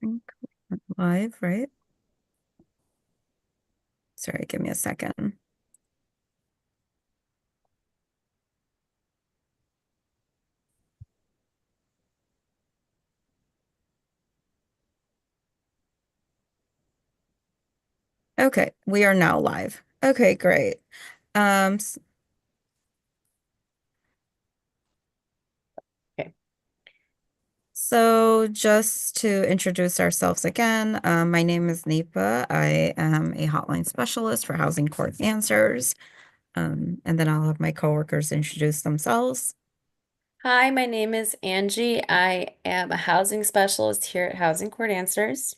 think we're live, right? Sorry, give me a second. Okay, we are now live. Okay, great. Um, s- Okay. so just to introduce ourselves again, my name is Nipa. I am a hotline specialist for Housing Court Answers. And then I'll have my coworkers introduce themselves. Hi, my name is Angie. I am a housing specialist here at Housing Court Answers.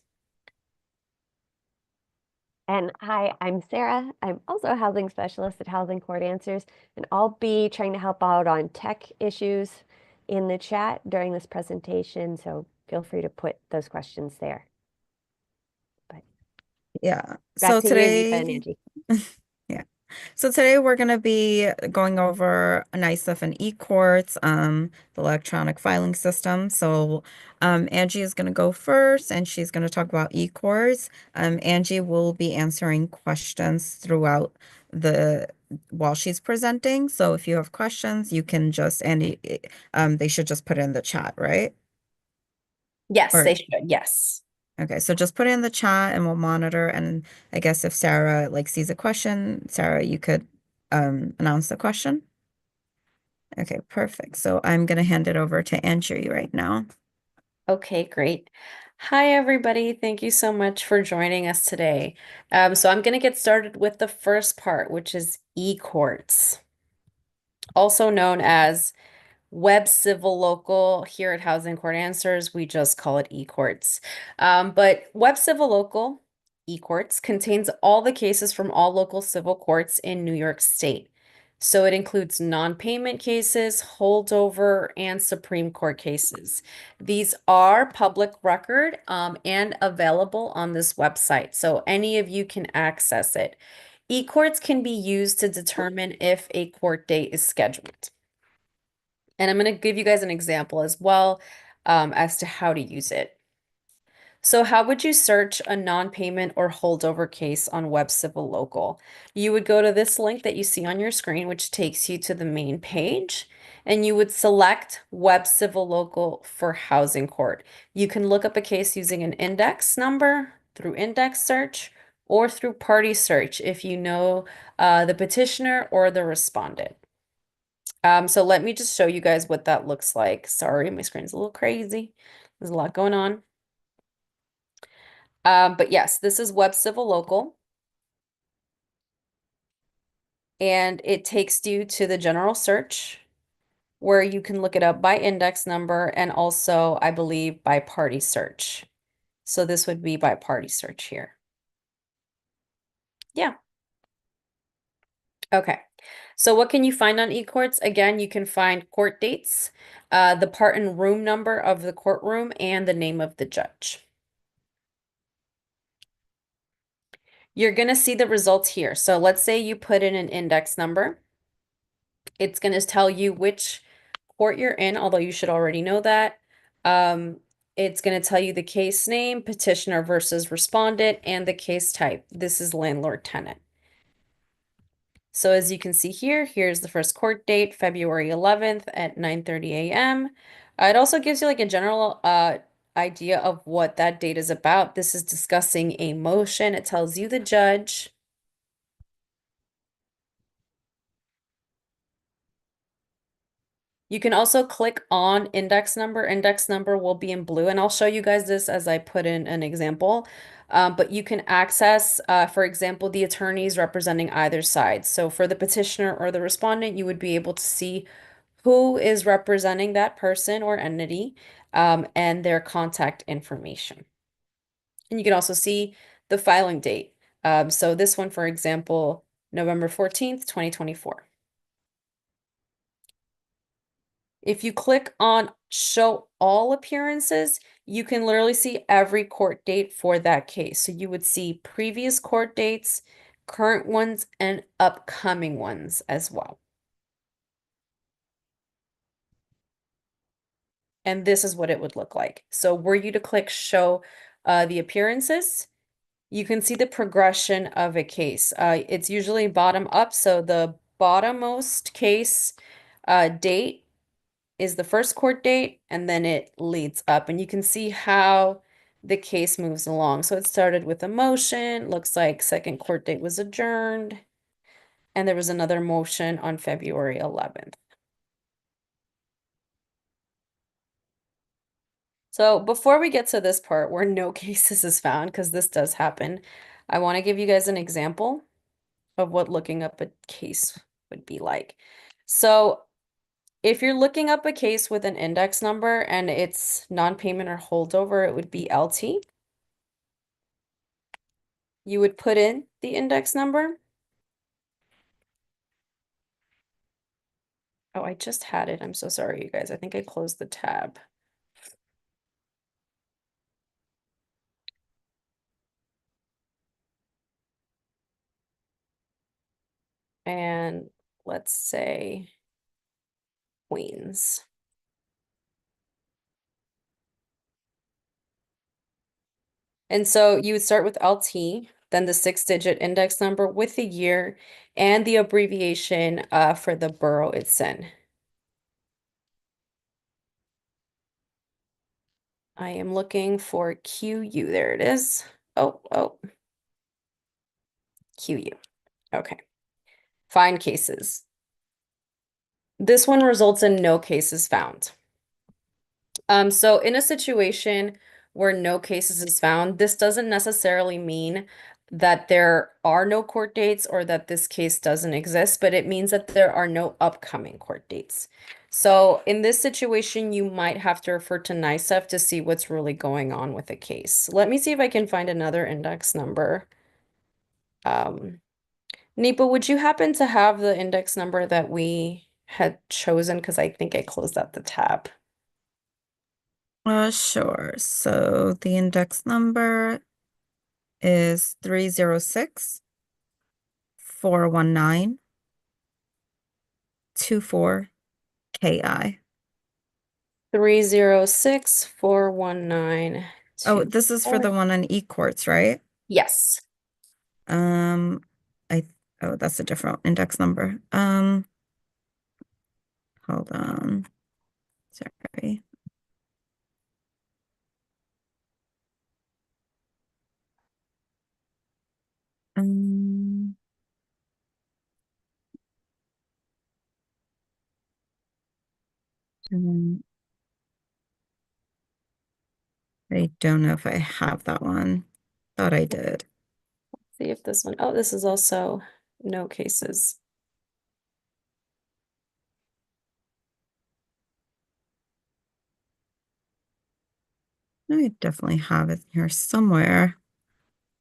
And hi, I'm Sarah. I'm also a housing specialist at Housing Court Answers, and I'll be trying to help out on tech issues in the chat during this presentation. So feel free to put those questions there. But Yeah. back So to you, Nipa and today, Angie. yeah. So today we're going to be going over NYSCEF and Ecourts, the electronic filing system. So Angie is going to go first, and she's going to talk about Ecourts. Angie will be answering questions throughout the while she's presenting. So if you have questions, you can just they should just put it in the chat, right? Yes, Or they should. Yes. okay, so just put it in the chat and we'll monitor. And I guess if Sarah like sees a question, Sarah, you could announce the question. Okay, perfect. So I'm gonna hand it over to Angie right now. Okay, great. Hi, everybody. Thank you so much for joining us today. So I'm going to get started with the first part, which is e-courts, also known as Web Civil Local. Here at Housing Court Answers, we just call it eCourts. But Web Civil Local, eCourts, contains all the cases from all local civil courts in New York State. So it includes non-payment cases, holdover, and Supreme Court cases. These are public record and available on this website, so any of you can access it. eCourts can be used to determine if a court date is scheduled. And I'm going to give you guys an example as well as to how to use it. So how would you search a non-payment or holdover case on Web Civil Local? You would go to this link that you see on your screen, which takes you to the main page, and you would select Web Civil Local for Housing Court. You can look up a case using an index number through index search or through party search if you know the petitioner or the respondent. So let me just show you guys what that looks like. Sorry, my screen's a little crazy. There's a lot going on. But yes, this is Web Civil Local. And it takes you to the general search where you can look it up by index number and also, I believe, by party search. So this would be by party search here. Yeah. Okay. So what can you find on eCourts? Again, you can find court dates, the part and room number of the courtroom, and the name of the judge. You're going to see the results here. So let's say you put in an index number. It's going to tell you which court you're in, although you should already know that. It's going to tell you the case name, petitioner versus respondent, and the case type. This is landlord tenant. So as you can see here, here's the first court date, February 11th at 9:30 a.m. It also gives you like a general idea of what that date is about. This is discussing a motion. It tells you the judge. You can also click on index number. Index number will be in blue, and I'll show you guys this as I put in an example. But you can access, for example, the attorneys representing either side. So for the petitioner or the respondent, you would be able to see who is representing that person or entity and their contact information. And you can also see the filing date. So this one, for example, November 14th, 2024. If you click on show all appearances, you can literally see every court date for that case. So you would see previous court dates, current ones, and upcoming ones as well. And this is what it would look like. So were you to click show the appearances, you can see the progression of a case. It's usually bottom up, so the bottommost case date is the first court date, and then it leads up, and you can see how the case moves along. So it started with a motion, looks like second court date was adjourned, and there was another motion on February 11th. So before we get to this part where no cases is found, because this does happen, I want to give you guys an example of what looking up a case would be like. So if you're looking up a case with an index number and it's non-payment or holdover, it would be LT. You would put in the index number. Oh, I just had it. I'm so sorry, you guys. I think I closed the tab. And let's say Queens. And so you would start with LT, then the 6-digit index number with the year and the abbreviation for the borough it's in. I am looking for QU. There it is. Oh, QU. Okay. Find cases. This one results in no cases found. So in a situation where no cases is found, this doesn't necessarily mean that there are no court dates or that this case doesn't exist, but it means that there are no upcoming court dates. So in this situation, you might have to refer to NYSCEF to see what's really going on with the case. Let me see if I can find another index number. Nipa, would you happen to have the index number that we had chosen? Because I think I closed out the tab. Sure. So the index number is 306 419 24 KI. 306-419-24. Oh, this is for the one on Ecourts, right? Yes. Um, oh, that's a different index number. Hold on. Sorry. Um, um, I don't know if I have that one. Thought I did. See if this one, oh, this is also no cases. I definitely have it here somewhere.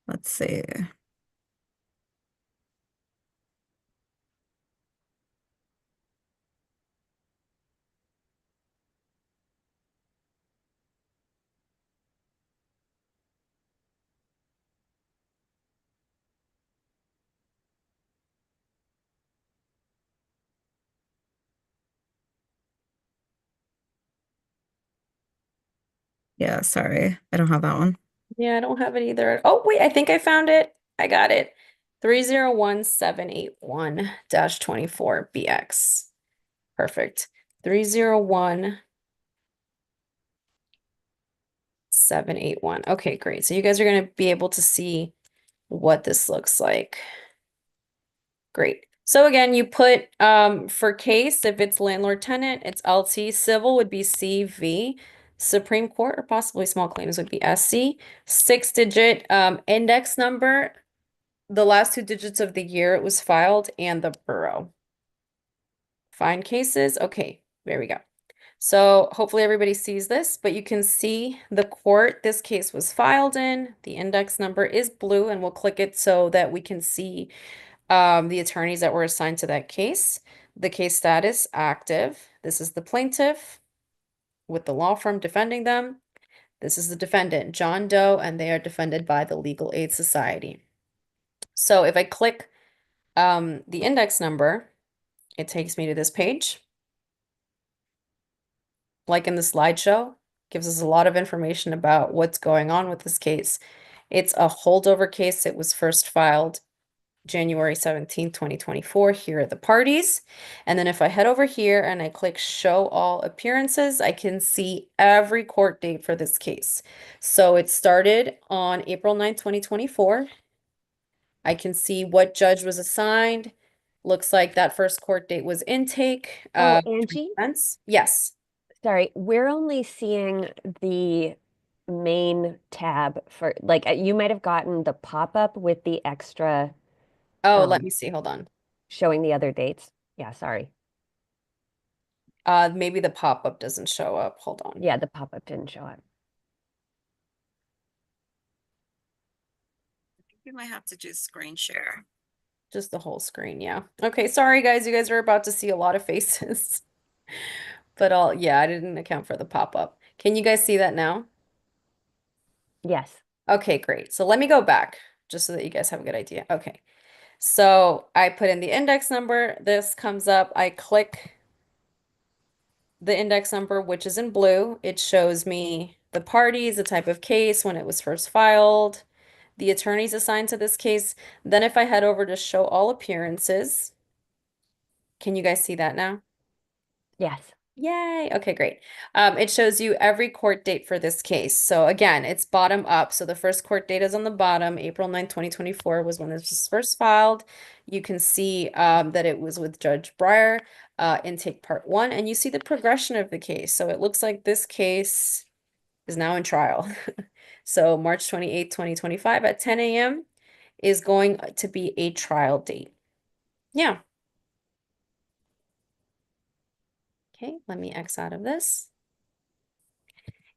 Let's see. Yeah, sorry. I don't have that one. Yeah, I don't have it either. Oh, wait, I think I found it. I got it. 301-781-24BX. Perfect. 301-781. Okay, great. So you guys are going to be able to see what this looks like. Great. So again, you put for case, if it's landlord tenant, it's LT. Civil would be CV. Supreme Court or possibly small claims would be SC. 6-digit index number, the last 2 digits of the year it was filed, and the borough. Find cases. Okay, there we go. So hopefully everybody sees this, but you can see the court this case was filed in. The index number is blue, and we'll click it so that we can see the attorneys that were assigned to that case. The case status, active. This is the plaintiff with the law firm defending them. This is the defendant, John Doe, and they are defended by the Legal Aid Society. So if I click the index number, it takes me to this page, like in the slideshow. Gives us a lot of information about what's going on with this case. It's a holdover case. It was first filed January 17th, 2024. Here are the parties. And then if I head over here and I click show all appearances, I can see every court date for this case. So it started on April 9th, 2024. I can see what judge was assigned. Looks like that first court date was intake. Oh, Which makes Angie, sense. Yes. sorry, we're only seeing the main tab for like you might have gotten the pop-up with the extra Oh, let um me see. Hold on. showing the other dates. Yeah, sorry. Maybe the pop-up doesn't show up. Hold on. Yeah, the pop-up didn't show up. You might have to do screen share. Just the whole screen, yeah. Okay, sorry guys, you guys are about to see a lot of faces. But yeah, I didn't account for the pop-up. Can you guys see that now? Yes. Okay, great. So let me go back just so that you guys have a good idea. Okay. So I put in the index number. This comes up. I click the index number, which is in blue. It shows me the parties, the type of case, when it was first filed, the attorneys assigned to this case. Then if I head over to show all appearances, can you guys see that now? Yes. Yay. Okay, great. It shows you every court date for this case. So again, it's bottom up. So the first court date is on the bottom. April 9th, 2024 was when this was first filed. You can see that it was with Judge Breyer, intake part 1, and you see the progression of the case. So it looks like this case is now in trial. So March 28th, 2025 at 10 a.m. is going to be a trial date. Yeah. Okay, let me X out of this.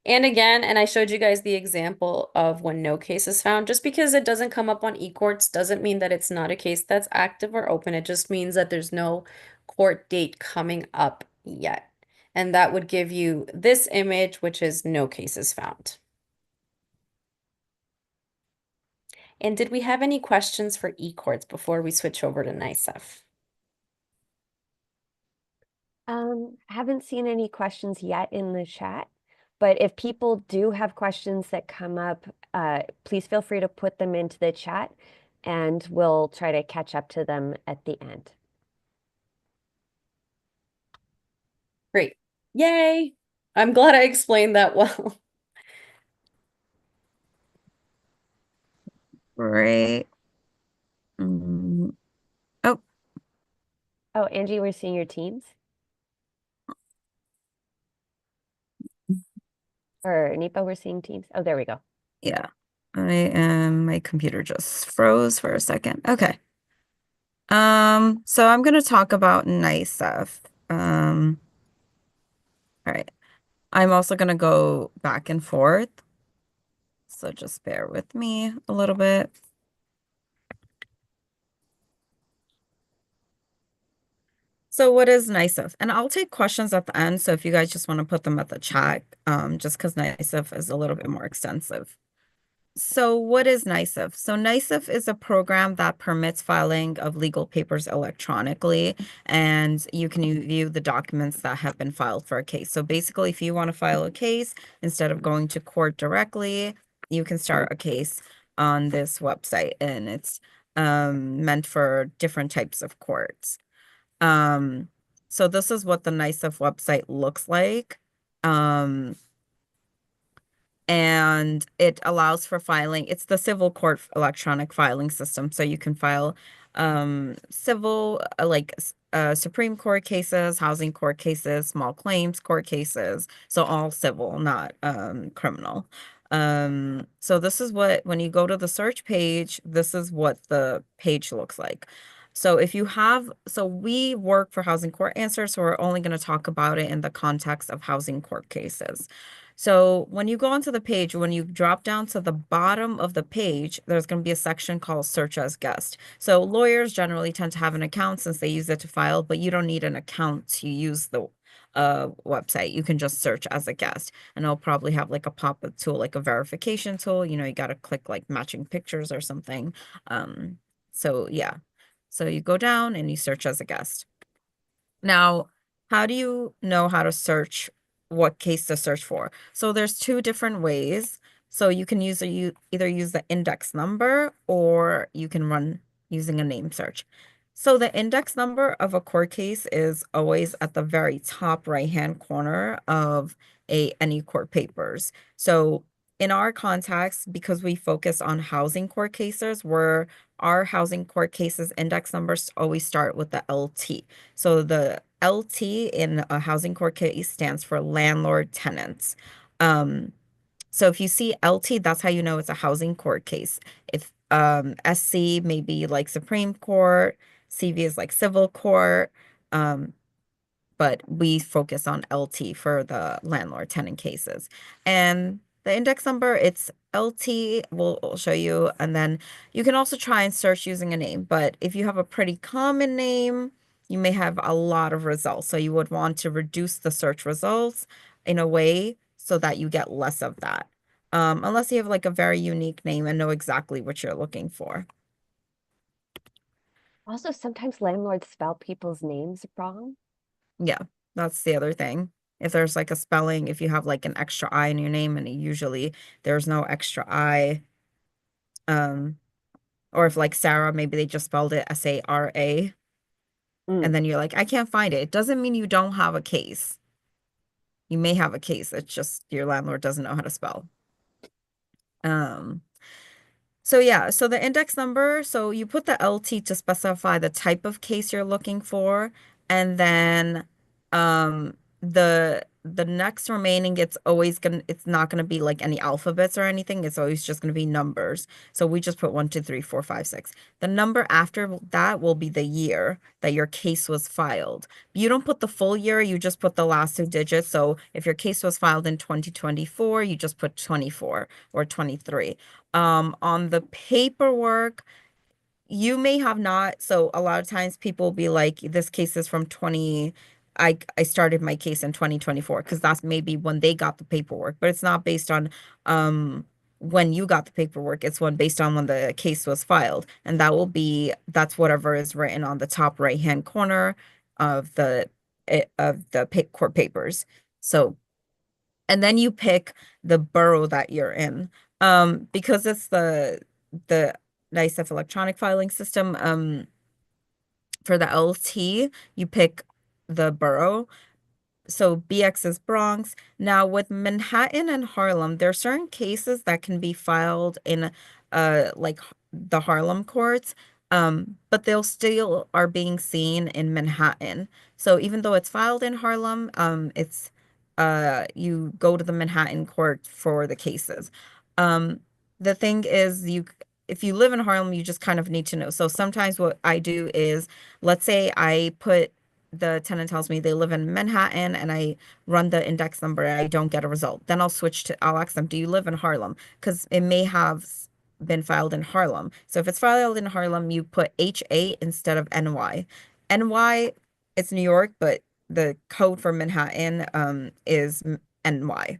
And again, and I showed you guys the example of when no case is found. Just because it doesn't come up on eCourts doesn't mean that it's not a case that's active or open. It just means that there's no court date coming up yet. And that would give you this image, which is no cases found. And did we have any questions for eCourts before we switch over to NYSCEF? Haven't seen any questions yet in the chat, but if people do have questions that come up, please feel free to put them into the chat and we'll try to catch up to them at the end. Great. Yay. I'm glad I explained that well. Right. Mm. Oh, Oh, Angie, we're seeing your teams. Or Nipa, we're seeing teams. Oh, there we go. yeah. My computer just froze for a second. Okay. So I'm gonna talk about NYSCEF. All right. I'm also gonna go back and forth. So just bear with me a little bit. So what is NYSCEF? And I'll take questions at the end. So if you guys just want to put them at the chat, just because NYSCEF is a little bit more extensive. So what is NYSCEF? So NYSCEF is a program that permits filing of legal papers electronically, and you can view the documents that have been filed for a case. So basically, if you want to file a case, instead of going to court directly, you can start a case on this website, and it's meant for different types of courts. So this is what the NYSCEF website looks like. And it allows for filing. It's the civil court electronic filing system. So you can file civil, Supreme Court cases, housing court cases, small claims court cases. So all civil, not criminal. So this is what, when you go to the search page, this is what the page looks like. So if you have, so we work for housing court answers, so we're only going to talk about it in the context of housing court cases. So when you go onto the page, when you drop down to the bottom of the page, there's going to be a section called Search as Guest. So lawyers generally tend to have an account since they use it to file, but you don't need an account to use the website. You can just search as a guest, and it'll probably have like a pop-up tool, like a verification tool. You know, you got to click like matching pictures or something. So yeah. So you go down and you search as a guest. Now, how do you know how to search? what case to search for. So there's two different ways. So you can either use the index number or you can run using a name search. So the index number of a court case is always at the very top right-hand corner of any court papers. So in our context, because we focus on housing court cases, where our housing court cases index numbers always start with the LT. So the LT in a housing court case stands for landlord tenants. Um, so if you see LT, that's how you know it's a housing court case. If SC may be like Supreme Court, CV is like civil court, um, but we focus on LT for the landlord tenant cases. And the index number, it's LT, we'll show you. And then you can also try and search using a name. But if you have a pretty common name, you may have a lot of results. So you would want to reduce the search results in a way so that you get less of that. Unless you have like a very unique name and know exactly what you're looking for. Also, sometimes landlords spell people's names wrong. Yeah, that's the other thing. If there's like a spelling, if you have like an extra I in your name and usually there's no extra I, um, or if like Sarah, maybe they just spelled it Sara, Mm. and then you're like, I can't find it. It doesn't mean you don't have a case. You may have a case. It's just your landlord doesn't know how to spell. Um, So yeah, so the index number, so you put the LT to specify the type of case you're looking for, and then um the next remaining it's not gonna be like any alphabets or anything, it's always just gonna be numbers. So we just put 1, 2, 3, 4, 5, 6. The number after that will be the year that your case was filed. You don't put the full year, you just put the last two digits. So if your case was filed in 2024, you just put 24 or 23. On the paperwork, you may have not. So a lot of times people will be like, this case is from 20. I started my case in 2024 because that's maybe when they got the paperwork, but it's not based on when you got the paperwork. It's based on when the case was filed. And that's whatever is written on the top right-hand corner of the court papers. So and then you pick the borough that you're in. Because it's the NYSCEF electronic filing system, for the LT, you pick the borough. So BX is Bronx. Now with Manhattan and Harlem, there are certain cases that can be filed in like the Harlem courts, but they'll still are being seen in Manhattan. So even though it's filed in Harlem, it's you go to the Manhattan court for the cases. Um, the thing is if you live in Harlem, you just kind of need to know. So sometimes what I do is, let's say the tenant tells me they live in Manhattan and I run the index number and I don't get a result. Then I'll ask them, do you live in Harlem? Because it may have been filed in Harlem. So if it's filed in Harlem, you put HA instead of NY. NY, it's New York, but the code for Manhattan is NY.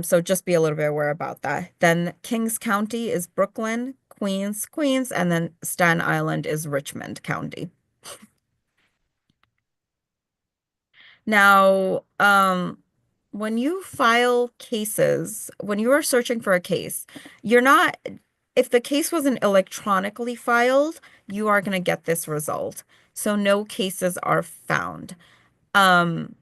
So just be a little bit aware about that. Then Kings County is Brooklyn, Queens, and then Staten Island is Richmond County. Now, when you file cases, when you are searching for a case, you're not, if the case wasn't electronically filed, you are going to get this result. So no cases are found. Um,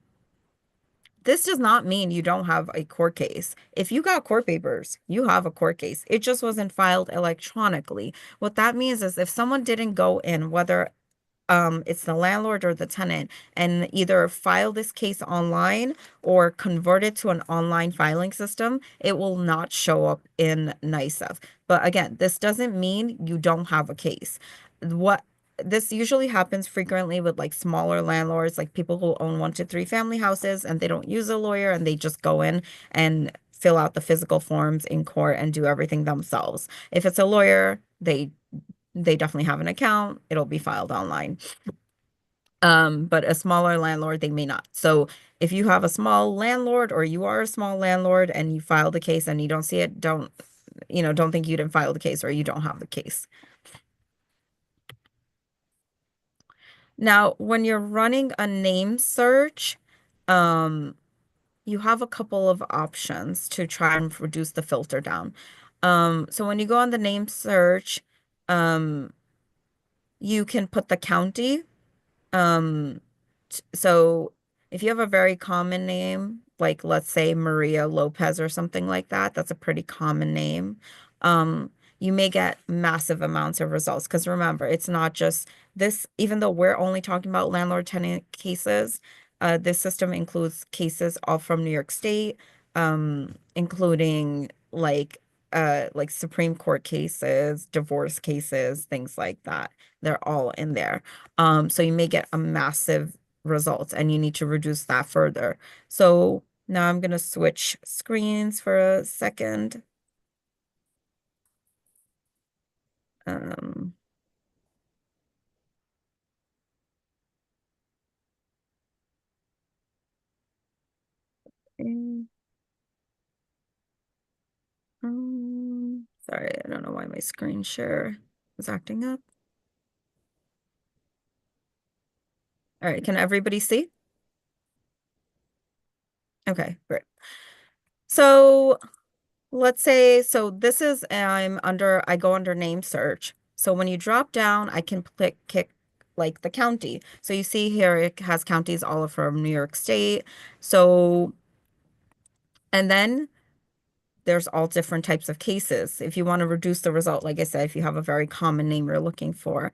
this does not mean you don't have a court case. If you got court papers, you have a court case. It just wasn't filed electronically. What that means is if someone didn't go in, whether it's the landlord or the tenant, and either file this case online or convert it to an online filing system, it will not show up in NYSEF. But again, this doesn't mean you don't have a case. What this usually happens frequently with like smaller landlords, like people who own 1 to 3 family houses and they don't use a lawyer and they just go in and fill out the physical forms in court and do everything themselves. If it's a lawyer, they definitely have an account. It'll be filed online. But a smaller landlord, they may not. So if you have a small landlord or you are a small landlord and you file the case and you don't see it, don't think you didn't file the case or you don't have the case. Now, when you're running a name search, um, you have a couple of options to try and reduce the filter down. So when you go on the name search, um, you can put the county. Um, so if you have a very common name, like let's say Maria Lopez or something like that, that's a pretty common name. Um, you may get massive amounts of results because remember, it's not just this, even though we're only talking about landlord-tenant cases, this system includes cases all from New York State, including like Supreme Court cases, divorce cases, things like that. They're all in there. So you may get a massive result and you need to reduce that further. So now I'm going to switch screens for a second. Um, and, sorry, I don't know why my screen share is acting up. All right, can everybody see? Okay, great. So let's say, so this is, I go under name search. So when you drop down, I can click like the county. So you see here, it has counties all from New York State. So, and then there's all different types of cases. If you want to reduce the result, like I said, if you have a very common name you're looking for.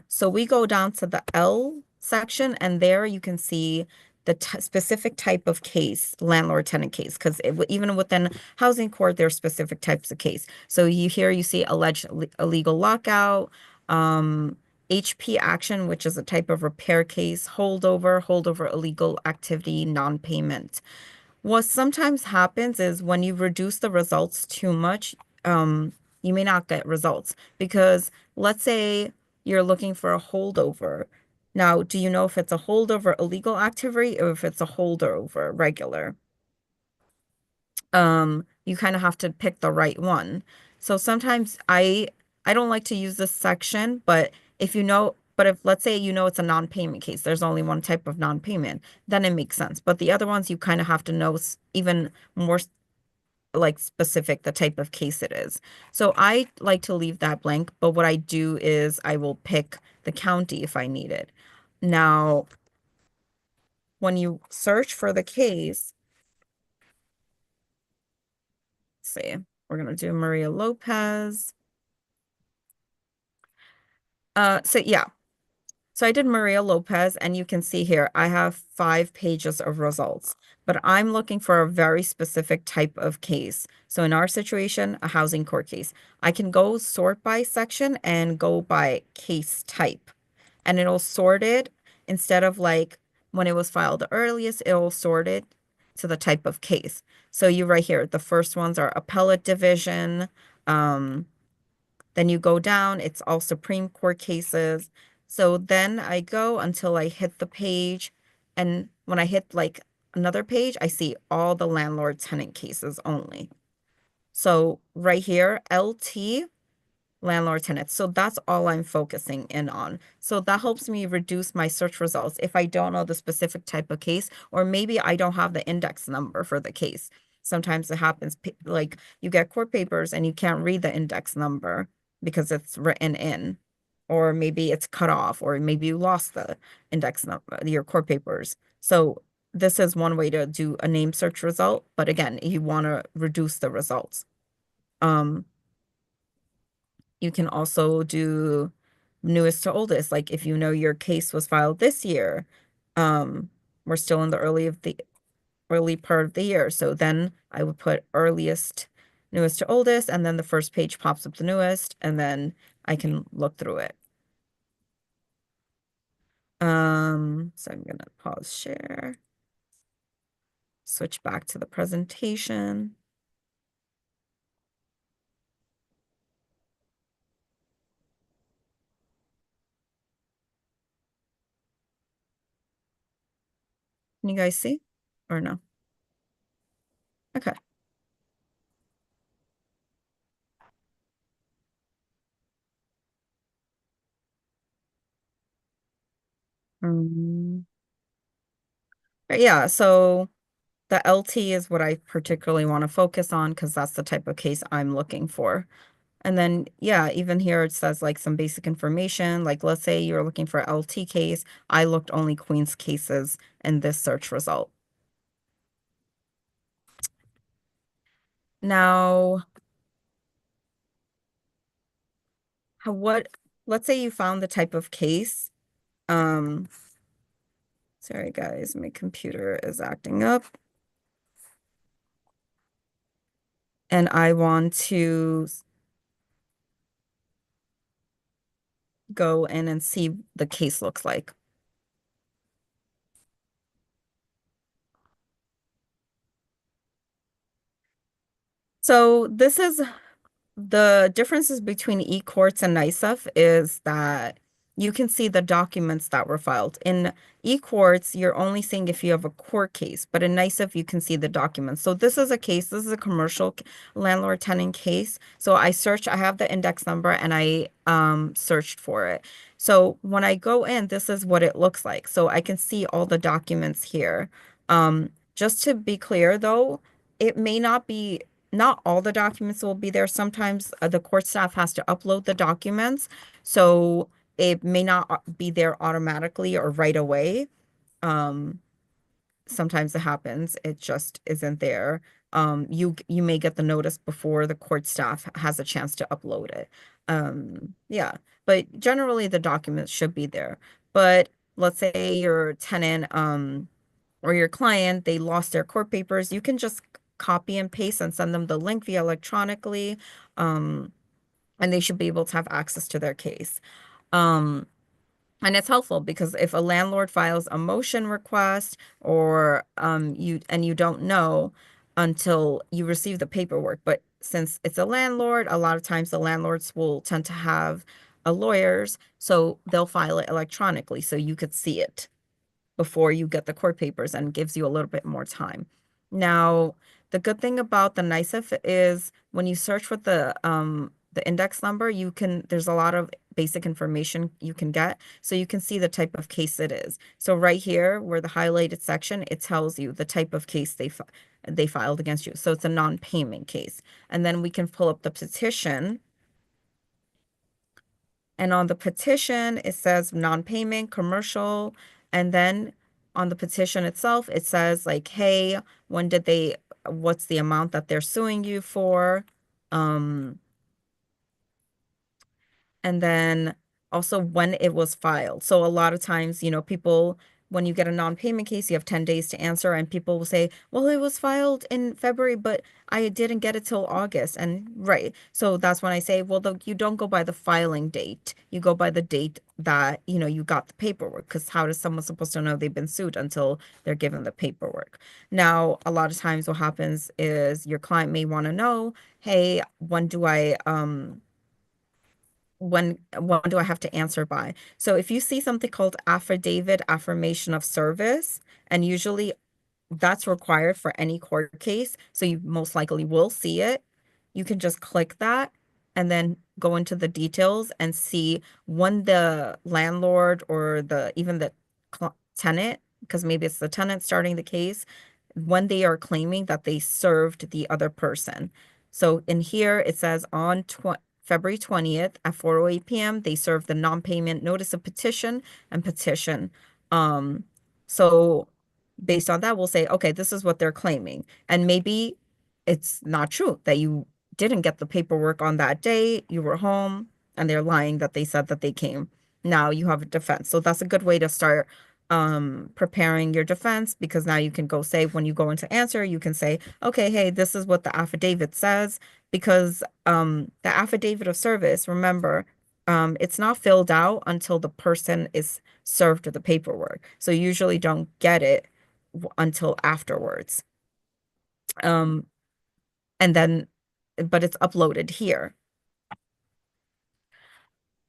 So we go down to the L section, and there you can see the specific type of case, landlord tenant case, because even within housing court, there are specific types of case. So you see alleged illegal lockout, HP action, which is a type of repair case, holdover illegal activity, non-payment. What sometimes happens is when you reduce the results too much, you may not get results because let's say you're looking for a holdover. Now, do you know if it's a holdover illegal activity or if it's a holdover regular? You kind of have to pick the right one. So sometimes I don't like to use this section, but if let's say you know it's a non-payment case, there's only one type of non-payment, then it makes sense. But the other ones you kind of have to know even more like specific the type of case it is. So I like to leave that blank, but what I do is I will pick the county if I need it. Now, when you search for the case, say we're gonna do Maria Lopez. So yeah, so I did Maria Lopez, and you can see here I have 5 pages of results, but I'm looking for a very specific type of case. So in our situation, a housing court case, I can go sort by section and go by case type, and it'll sort it instead of like when it was filed the earliest, it'll sort it to the type of case. So you right here, the first ones are appellate division, um, then you go down, it's all Supreme Court cases. So then I go until I hit the page. And when I hit like another page, I see all the landlord tenant cases only. So right here, LT landlord tenants. So that's all I'm focusing in on. So that helps me reduce my search results if I don't know the specific type of case, or maybe I don't have the index number for the case. Sometimes it happens like you get court papers and you can't read the index number because it's written in, or maybe it's cut off, or maybe you lost the index number, your court papers. So this is one way to do a name search result, but again, you want to reduce the results. Um, you can also do newest to oldest. Like if you know your case was filed this year, um, we're still in the early part of the year. So then I would put earliest, newest to oldest, and then the first page pops up the newest, and then I can look through it. So I'm gonna pause share, switch back to the presentation. Can you guys see or no? Okay. Um, But yeah, so the LT is what I particularly want to focus on because that's the type of case I'm looking for. And then, yeah, even here it says like some basic information. Like, let's say you're looking for LT case. I looked only Queen's cases in this search result. Now, what, let's say you found the type of case. Um, Sorry guys, my computer is acting up. And I want to go in and see the case looks like. So this is the differences between eCourts and NYSEF is that you can see the documents that were filed. In eCourts, you're only seeing if you have a court case, but in NYSEF, you can see the documents. So this is a case, this is a commercial landlord-tenant case. So I have the index number and I searched for it. So when I go in, this is what it looks like. So I can see all the documents here. Just to be clear though, it may not be not all the documents will be there. Sometimes the court staff has to upload the documents, so it may not be there automatically or right away. Um, Sometimes it happens. It just isn't there. You may get the notice before the court staff has a chance to upload it. Yeah, but generally the documents should be there. But let's say your tenant, or your client, they lost their court papers, you can just copy and paste and send them the link via electronically, um, and they should be able to have access to their case. Um, and it's helpful because if a landlord files a motion request or you don't know until you receive the paperwork, but since it's a landlord, a lot of times the landlords will tend to have a lawyers, so they'll file it electronically so you could see it before you get the court papers and gives you a little bit more time. Now, the good thing about the NYSEF is when you search with the index number, there's a lot of basic information you can get. So you can see the type of case it is. So right here, where the highlighted section, it tells you the type of case they filed against you. So it's a non-payment case. And then we can pull up the petition. And on the petition, it says non-payment, commercial. And then on the petition itself, it says like, hey, what's the amount that they're suing you for? Um, and then also when it was filed. So a lot of times, people, when you get a non-payment case, you have 10 days to answer, and people will say, well, it was filed in February, but I didn't get it till August. And right. So that's when I say, well, you don't go by the filing date. You go by the date that, you got the paperwork, because how is someone supposed to know they've been sued until they're given the paperwork? Now, a lot of times what happens is your client may want to know, hey, when do I have to answer by? So if you see something called affidavit affirmation of service, and usually that's required for any court case, so you most likely will see it. You can just click that and then go into the details and see when the landlord or even the tenant, because maybe it's the tenant starting the case, when they are claiming that they served the other person. So in here it says on February 20th at 4:08 p.m. they served the non-payment notice of petition and petition. So based on that, we'll say, okay, this is what they're claiming. And maybe it's not true that you didn't get the paperwork on that day, you were home, and they're lying that they said that they came. Now you have a defense. So that's a good way to start preparing your defense, because now you can go say, when you go into answer, you can say, okay, hey, this is what the affidavit says, because the affidavit of service, remember, it's not filled out until the person is served with the paperwork. So you usually don't get it until afterwards. Um, and then, but it's uploaded here.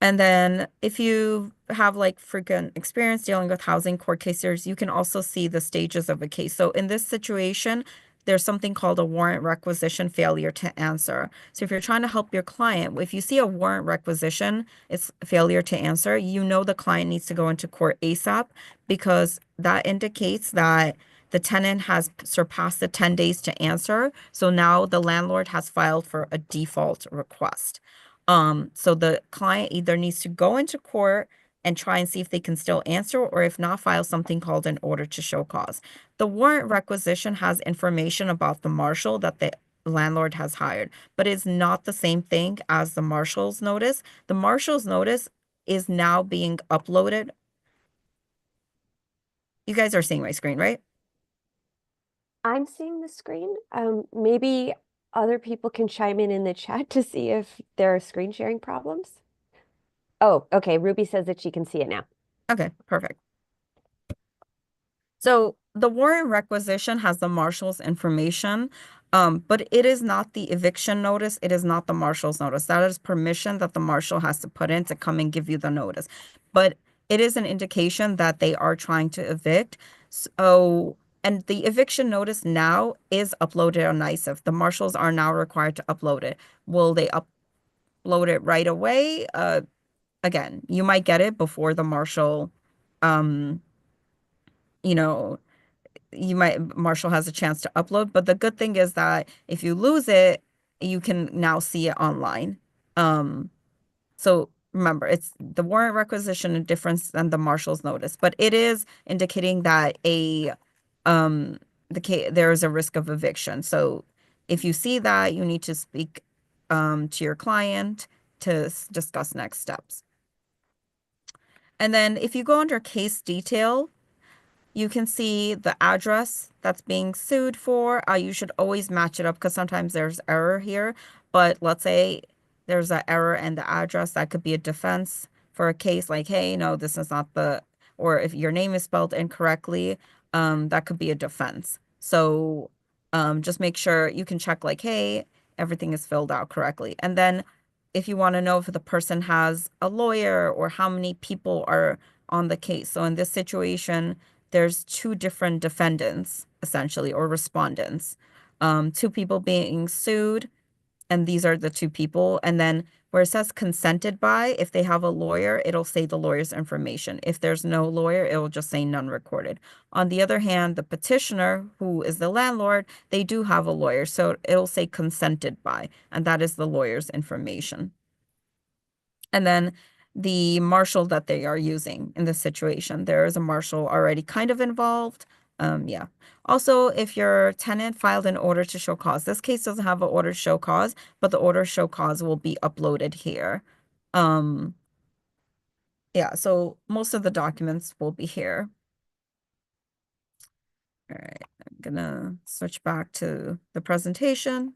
And then if you have like frequent experience dealing with housing court cases, you can also see the stages of a case. So in this situation, there's something called a warrant requisition failure to answer. So if you're trying to help your client, if you see a warrant requisition, it's failure to answer, you know the client needs to go into court ASAP because that indicates that the tenant has surpassed the 10 days to answer. So now the landlord has filed for a default request. So the client either needs to go into court and try and see if they can still answer, or if not, file something called an order to show cause. The warrant requisition has information about the marshal that the landlord has hired, but it's not the same thing as the marshal's notice. The marshal's notice is now being uploaded. You guys are seeing my screen, right? I'm seeing the screen. Maybe other people can chime in the chat to see if there are screen sharing problems. Oh, okay. Ruby says that she can see it now. Okay, perfect. So the warrant requisition has the marshal's information, but it is not the eviction notice. It is not the marshal's notice. That is permission that the marshal has to put in to come and give you the notice. But it is an indication that they are trying to evict. So, and the eviction notice now is uploaded on NYSEF. The marshals are now required to upload it. Will they upload it right away? Again, you might get it before the marshal, um, you know, Marshall has a chance to upload, but the good thing is that if you lose it, you can now see it online. Um, so remember, it's the warrant requisition and difference than the marshal's notice, but it is indicating that um there is a risk of eviction. So if you see that, you need to speak to your client to discuss next steps. And then if you go under case detail, you can see the address that's being sued for. You should always match it up because sometimes there's error here. But let's say there's an error in the address, that could be a defense for a case like, hey, no, this is not the, or if your name is spelled incorrectly, that could be a defense. So just make sure you can check like, hey, everything is filled out correctly. And then if you want to know if the person has a lawyer or how many people are on the case. So in this situation, there's two different defendants, essentially, or respondents. Two people being sued, and these are the two people. And then where it says consented by, if they have a lawyer, it'll say the lawyer's information. If there's no lawyer, it will just say none recorded. On the other hand, the petitioner, who is the landlord, they do have a lawyer, so it'll say consented by, and that is the lawyer's information. And then the marshal that they are using in this situation. There is a marshal already kind of involved. Yeah. Also, if your tenant filed an order to show cause, this case doesn't have an order to show cause, but the order to show cause will be uploaded here. Yeah, so most of the documents will be here. All right, I'm gonna switch back to the presentation.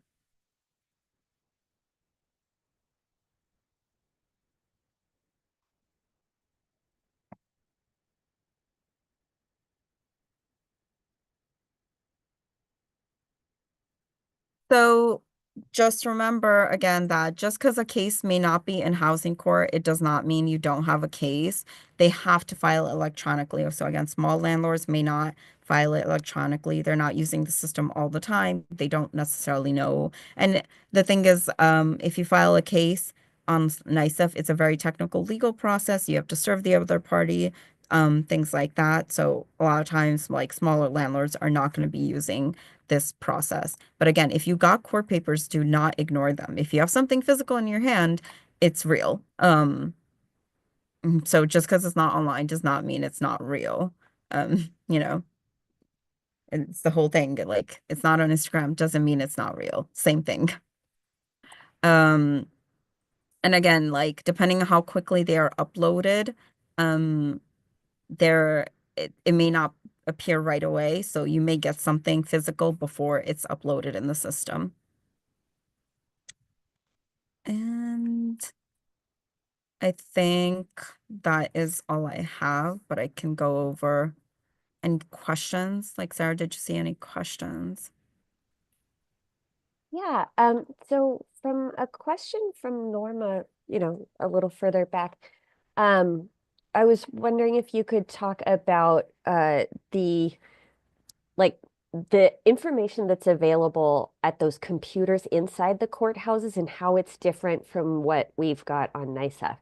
So just remember again that just because a case may not be in housing court, it does not mean you don't have a case. They have to file it electronically. So again, small landlords may not file it electronically. They're not using the system all the time. They don't necessarily know. And the thing is, if you file a case on NYSEF, it's a very technical legal process. You have to serve the other party, things like that. So a lot of times, like smaller landlords are not going to be using this process. But again, if you got court papers, do not ignore them. If you have something physical in your hand, it's real. So just because it's not online does not mean it's not real. You know, it's the whole thing. Like it's not on Instagram doesn't mean it's not real. Same thing. Um, and again, like depending on how quickly they are uploaded, um, there it may not appear right away. So you may get something physical before it's uploaded in the system. And I think that is all I have, but I can go over any questions. Like Sarah, did you see any questions? Yeah, so from a question from Norma, a little further back, um, I was wondering if you could talk about the like the information that's available at those computers inside the courthouses and how it's different from what we've got on NYSEF.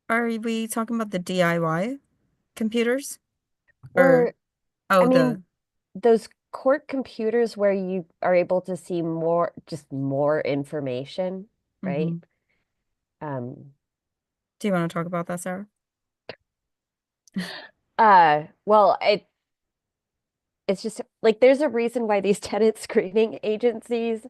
Are we talking about the DIY computers? Or Or, I oh mean, the those court computers where you are able to see more, just more information, right? hmm Um, Do you want to talk about that, Sarah? well, it's just like there's a reason why these tenant screening agencies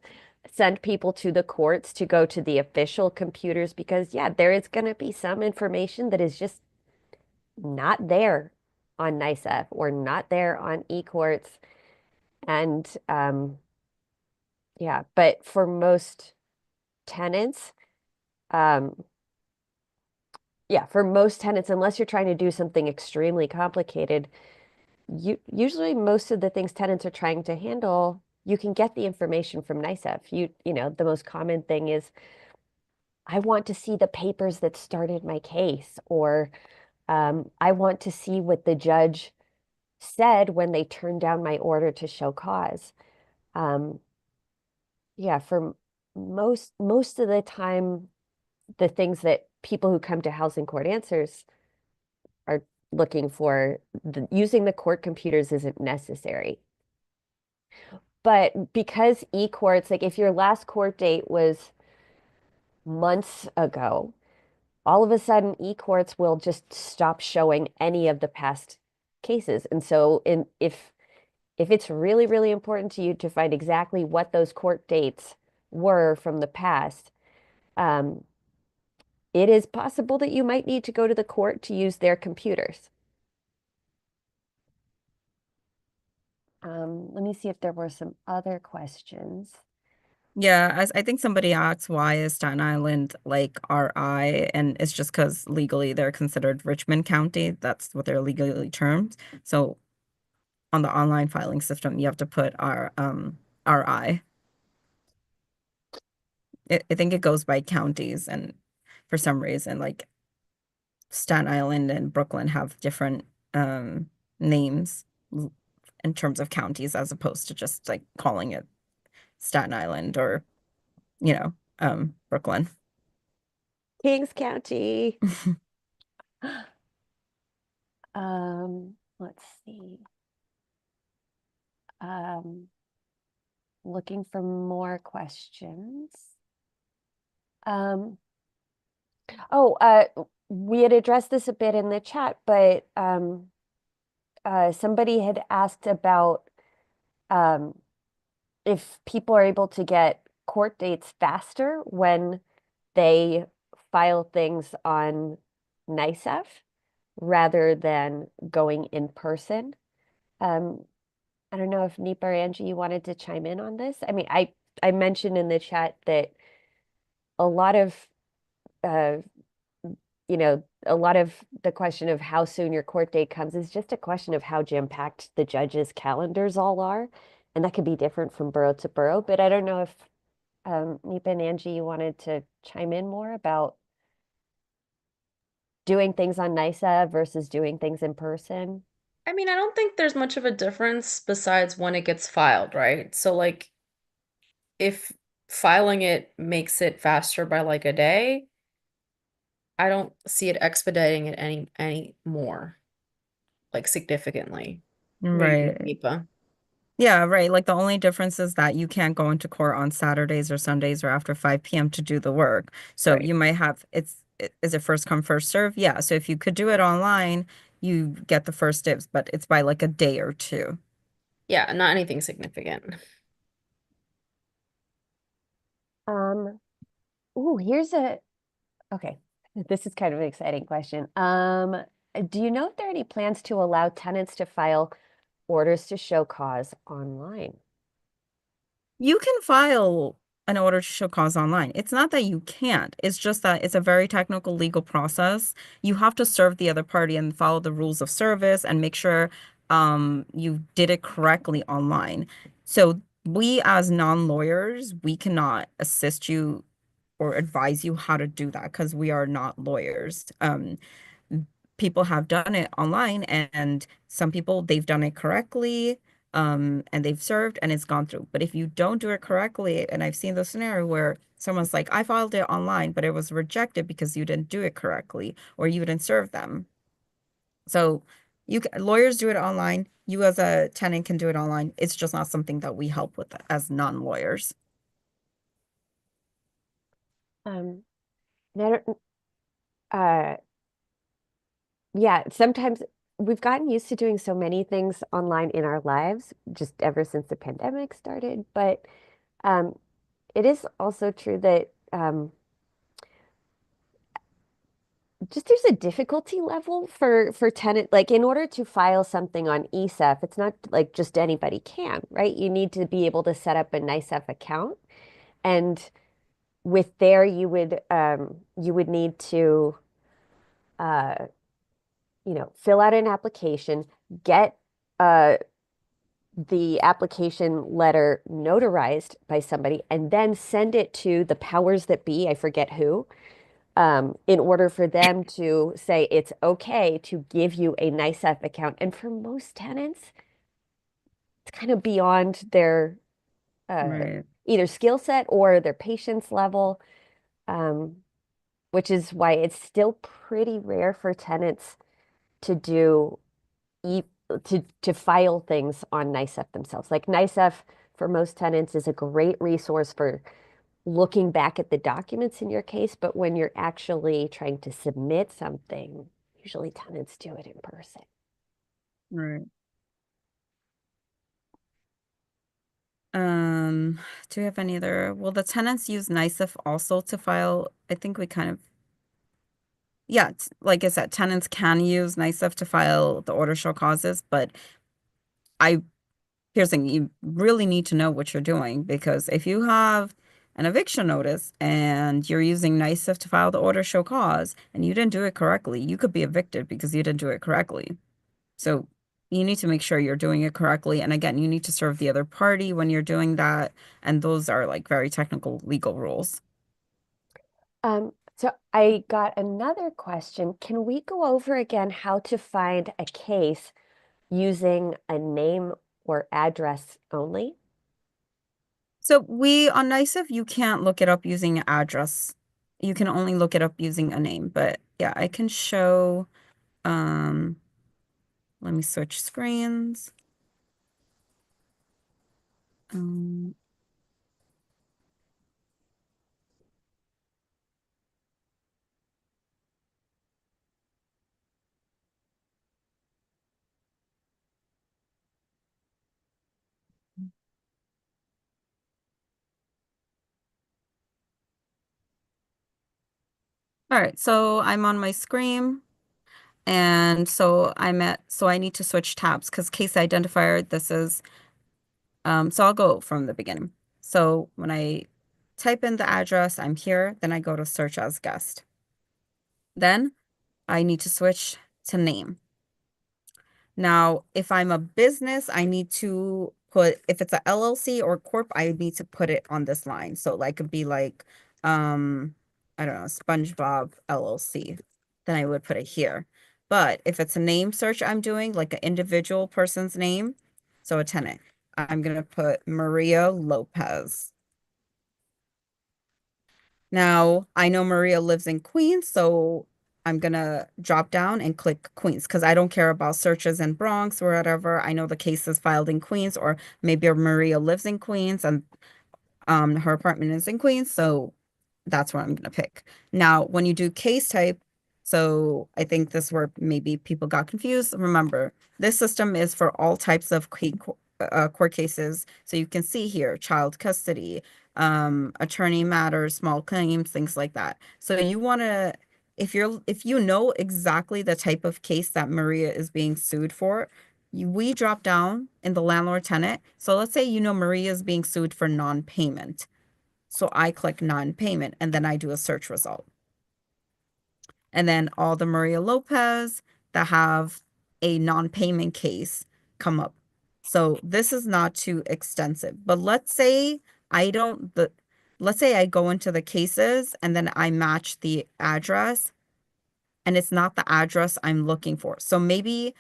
send people to the courts to go to the official computers because, yeah, there is going to be some information that is just not there on NYSEF or not there on eCourts. And yeah, but for most tenants, um, yeah, for most tenants, unless you're trying to do something extremely complicated, usually most of the things tenants are trying to handle, you can get the information from NYSEF. The most common thing is, I want to see the papers that started my case, or I want to see what the judge said when they turned down my order to show cause. Um, yeah, for most of the time, the things that people who come to housing court answers are looking for, using the court computers isn't necessary. But because e-courts, like if your last court date was months ago, all of a sudden e-courts will just stop showing any of the past cases. And so if it's really, really important to you to find exactly what those court dates were from the past, um, it is possible that you might need to go to the court to use their computers. Let me see if there were some other questions. Yeah, I think somebody asked why is Staten Island like RI, and it's just because legally they're considered Richmond County. That's what they're legally termed. So on the online filing system, you have to put RI. I think it goes by counties, and for some reason, like Staten Island and Brooklyn have different names in terms of counties as opposed to just like calling it Staten Island or, Brooklyn. Kings County. Let's see. Um, Looking for more questions. Um, oh, we had addressed this a bit in the chat, but somebody had asked about um, if people are able to get court dates faster when they file things on NYSEF rather than going in person. Um, I don't know if Nipa or Angie, you wanted to chime in on this. I mean, I mentioned in the chat that a lot of uh, a lot of the question of how soon your court date comes is just a question of how jam-packed the judges' calendars all are. And that could be different from borough to borough. But I don't know if Nipa and Angie, you wanted to chime in more about doing things on NYSA versus doing things in person. I mean, I don't think there's much of a difference besides when it gets filed, right? So like if filing it makes it faster by like a day, I don't see it expediting it any more, like significantly. What do you think, Right. Nipa? Yeah, right. Like the only difference is that you can't go into court on Saturdays or Sundays or after 5 p.m. to do the work. So Right. you might have is it first come, first serve? Yeah. So if you could do it online, you get the first dibs, but it's by like a day or two. Yeah, not anything significant. Um, here's okay. This is kind of an exciting question. Do you know if there are any plans to allow tenants to file orders to show cause online? You can file an order to show cause online. It's not that you can't. It's just that it's a very technical legal process. You have to serve the other party and follow the rules of service and make sure you did it correctly online. So we as non-lawyers, we cannot assist you or advise you how to do that because we are not lawyers. people have done it online, and some people, they've done it correctly, and they've served and it's gone through. But if you don't do it correctly, and I've seen the scenario where someone's like, I filed it online, but it was rejected because you didn't do it correctly or you didn't serve them. So lawyers do it online. You as a tenant can do it online. It's just not something that we help with as non-lawyers. Um, and I don't, uh, yeah, sometimes we've gotten used to doing so many things online in our lives, just ever since the pandemic started. But um, it is also true that just there's a difficulty level for tenant, like in order to file something on ESEF, it's not like just anybody can, right? You need to be able to set up a NYSEF account, and with there you would need to uh, fill out an application, get uh, the application letter notarized by somebody, and then send it to the powers that be, I forget who, in order for them to say it's okay to give you a NYSEF account. And for most tenants, it's kind of beyond their Right. either skill set or their patience level, um, which is why it's still pretty rare for tenants to do e to file things on NYSEF themselves. Like NYSEF for most tenants is a great resource for looking back at the documents in your case, but when you're actually trying to submit something, usually tenants do it in person. Right. Do we have any other? Well, the tenants use NYSEF also to file. I think we kind of, yeah, like I said, tenants can use NYSEF to file the order show causes, but I here's the thing, you really need to know what you're doing, because if you have an eviction notice and you're using NYSEF to file the order show cause and you didn't do it correctly, you could be evicted because you didn't do it correctly. So you need to make sure you're doing it correctly. And again, you need to serve the other party when you're doing that. And those are like very technical legal rules. So I got another question. Can we go over again how to find a case using a name or address only? So we on NYSEF, you can't look it up using an address. You can only look it up using a name. But yeah, I can show, um, let me switch screens. Um, all right, so I'm on my screen. And so I need to switch tabs because case identifier, this is, so I'll go from the beginning. So when I type in the address, I'm here, then I go to search as guest. Then I need to switch to name. Now, if I'm a business, I need to put, if it's a LLC or corp, I need to put it on this line. So like it'd be like, um, I don't know, SpongeBob LLC. Then I would put it here. But if it's a name search I'm doing, like an individual person's name, so a tenant, I'm gonna put Maria Lopez. Now, I know Maria lives in Queens, so I'm gonna drop down and click Queens because I don't care about searches in Bronx or whatever. I know the case is filed in Queens, or maybe Maria lives in Queens and her apartment is in Queens, so that's what I'm gonna pick. Now, when you do case type, so I think this where maybe people got confused. Remember, this system is for all types of court cases. So you can see here, child custody, attorney matters, small claims, things like that. So you want to, if you know exactly the type of case that Maria is being sued for, we drop down in the landlord tenant. So let's say you know Maria is being sued for non-payment. So I click non-payment and then I do a search result. And then all the Maria Lopez that have a non-payment case come up. So this is not too extensive. But I don't let's say I go into the cases and then I match the address. and it's not the address I'm looking for. So maybe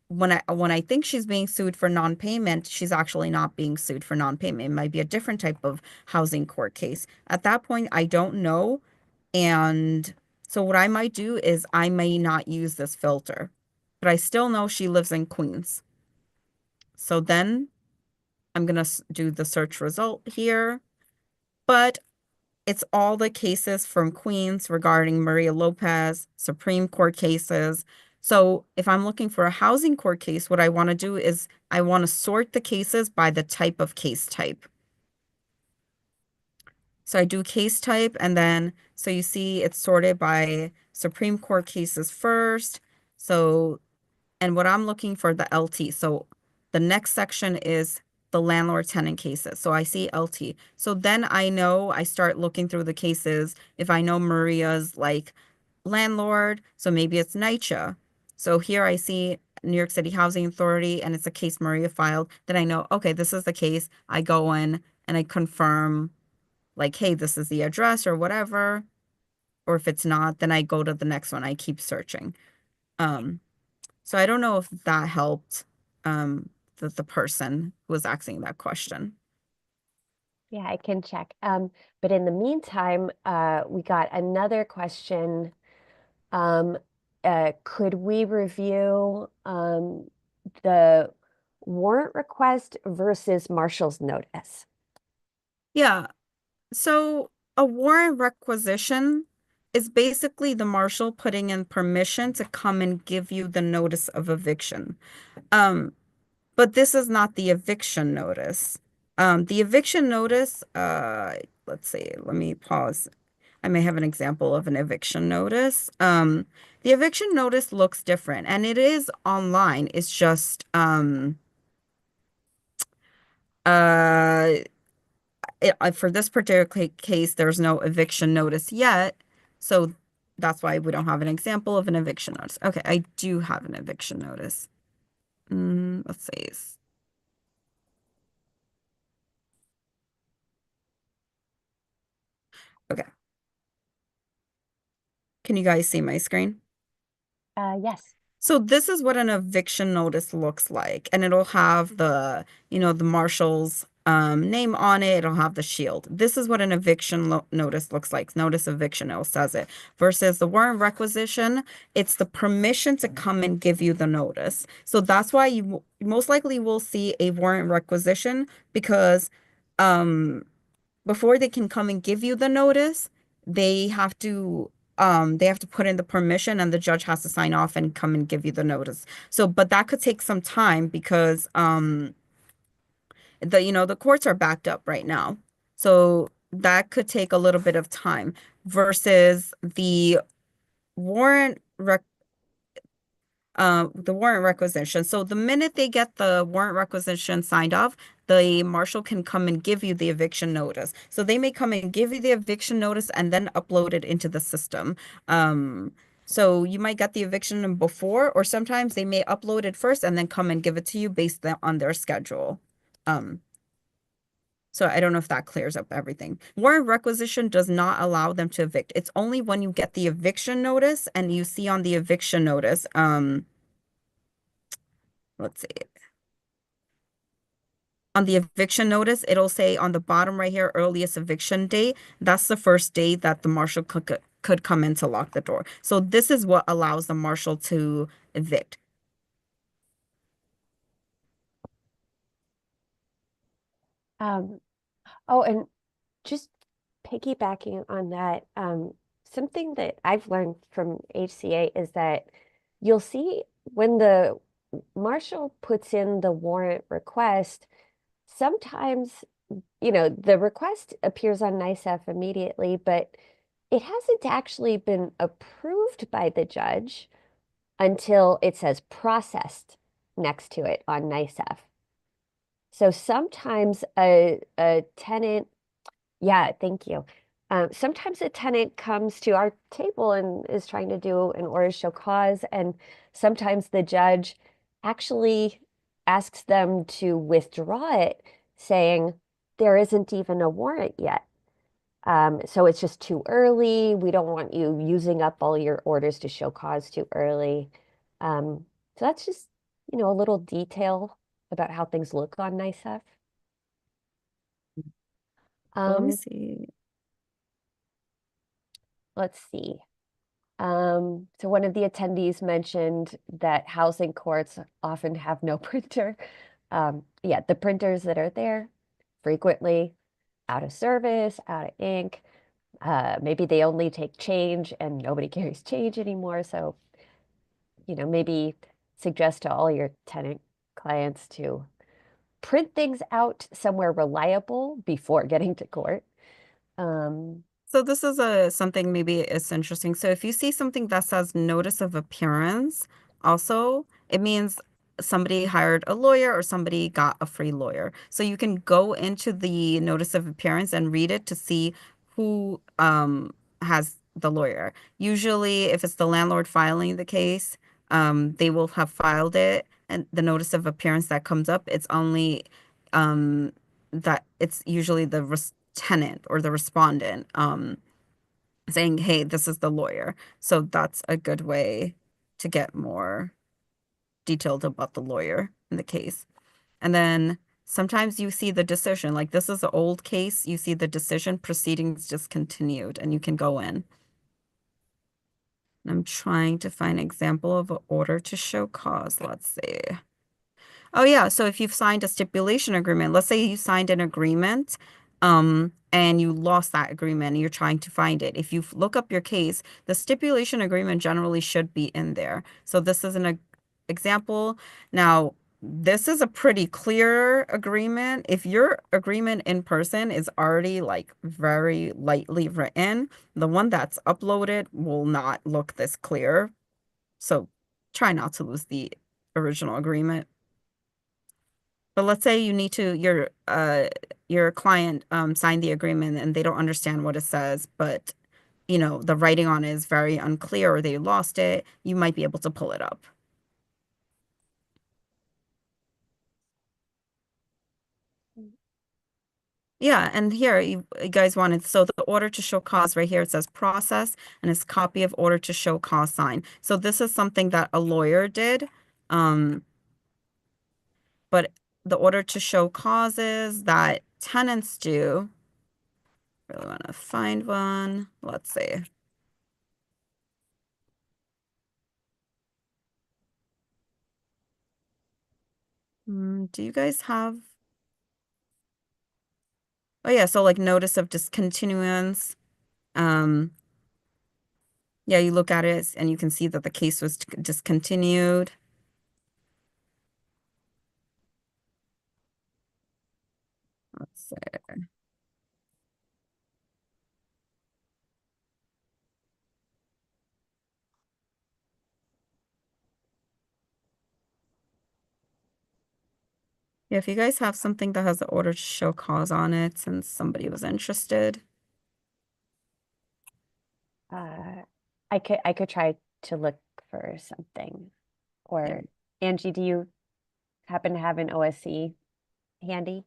when I think she's being sued for non-payment, she's actually not being sued for non-payment. It might be a different type of housing court case. At that point, I don't know. And so what I might do is I may not use this filter, but I still know she lives in Queens. So then I'm going to do the search result here, but it's all the cases from Queens regarding Maria Lopez, Supreme Court cases. So if I'm looking for a housing court case, what I want to do is I want to sort the cases by the type of case type. So I do case type, and then, so you see it's sorted by Supreme Court cases first. So, and what I'm looking for the LT. So the next section is the landlord tenant cases. So I see LT. So then I know I start looking through the cases. If I know Maria's like landlord, so maybe it's NYCHA. So here I see New York City Housing Authority and it's a case Maria filed. Then I know, okay, this is the case. I go in and I confirm like, hey, this is the address or whatever. Or if it's not, then I go to the next one. I keep searching. Um, so I don't know if that helped the person who was asking that question. Yeah, I can check. But in the meantime, we got another question. Um, could we review the warrant request versus marshal's notice? Yeah. So a warrant requisition is basically the marshal putting in permission to come and give you the notice of eviction. Um, but this is not the eviction notice. The eviction notice, let's see, let me pause. I may have an example of an eviction notice. The eviction notice looks different and it is online. It's just uh for this particular case, there's no eviction notice yet. So that's why we don't have an example of an eviction notice. Okay, I do have an eviction notice. Let's see. Okay. Can you guys see my screen? Yes. So this is what an eviction notice looks like, and it'll have the marshal's name on it. It'll have the shield. This is what an eviction notice looks like. Notice eviction, it says it. Versus the warrant requisition, it's the permission to come and give you the notice. So that's why you most likely will see a warrant requisition because um before they can come and give you the notice, they have to put in the permission and the judge has to sign off and come and give you the notice. So, but that could take some time because the courts are backed up right now. So that could take a little bit of time versus warrant rec the warrant requisition. So the minute they get the warrant requisition signed off, the marshal can come and give you the eviction notice. So they may come and give you the eviction notice and then upload it into the system. So you might get the eviction before, or sometimes they may upload it first and then come and give it to you based on their schedule. Um, so I don't know if that clears up everything. Warrant requisition does not allow them to evict. It's only when you get the eviction notice and you see on the eviction notice, let's see. On the eviction notice, it'll say on the bottom right here, earliest eviction date. That's the first day that the marshal could come in to lock the door. So this is what allows the marshal to evict. Um, oh, and just piggybacking on that, something that I've learned from HCA is that you'll see when the marshal puts in the warrant request, sometimes, the request appears on NYSCEF immediately, but it hasn't actually been approved by the judge until it says processed next to it on NYSCEF. So sometimes a tenant, yeah, thank you. Sometimes a tenant comes to our table and is trying to do an order to show cause, and sometimes the judge actually asks them to withdraw it, saying there isn't even a warrant yet. So it's just too early. We don't want you using up all your orders to show cause too early. So that's just, a little detail about how things look on NYSEF. So let me Um, see. let's see. So one of the attendees mentioned that housing courts often have no printer. Yeah, the printers that are there frequently out of service, out of ink. Maybe they only take change and nobody carries change anymore. So, maybe suggest to all your tenant clients to print things out somewhere reliable before getting to court. Um, So this is a something maybe it's interesting. So if you see something that says notice of appearance, also it means somebody hired a lawyer or somebody got a free lawyer. So you can go into the notice of appearance and read it to see who has the lawyer. Usually if it's the landlord filing the case, they will have filed it and the notice of appearance that comes up, it's only um that it's usually the tenant or the respondent saying, hey, this is the lawyer. So that's a good way to get more detailed about the lawyer in the case. And then sometimes you see the decision, like this is an old case, you see the decision proceedings discontinued and you can go in. I'm trying to find an example of an order to show cause. Let's see. Oh yeah, so if you've signed a stipulation agreement, let's say you signed an agreement, and you lost that agreement and you're trying to find it. If you look up your case, the stipulation agreement generally should be in there. So this is an example. Now, this is a pretty clear agreement. If your agreement in person is already like very lightly written, the one that's uploaded will not look this clear. So try not to lose the original agreement. But let's say you need to your client signed the agreement and they don't understand what it says, but the writing on it is very unclear or they lost it, you might be able to pull it up. Yeah, and here you guys wanted so the order to show cause right here it says process and it's copy of order to show cause sign. So this is something that a lawyer did. Um, but the order to show causes that tenants do, really want to find one. Let's see. Do you guys have? Oh yeah, so like notice of discontinuance. Um, yeah, you look at it and you can see that the case was discontinued. Let's see. Yeah, if you guys have something that has the order to show cause on it, since somebody was interested. uh, I could try to look for something. Yeah. Or Angie, do you happen to have an OSC handy?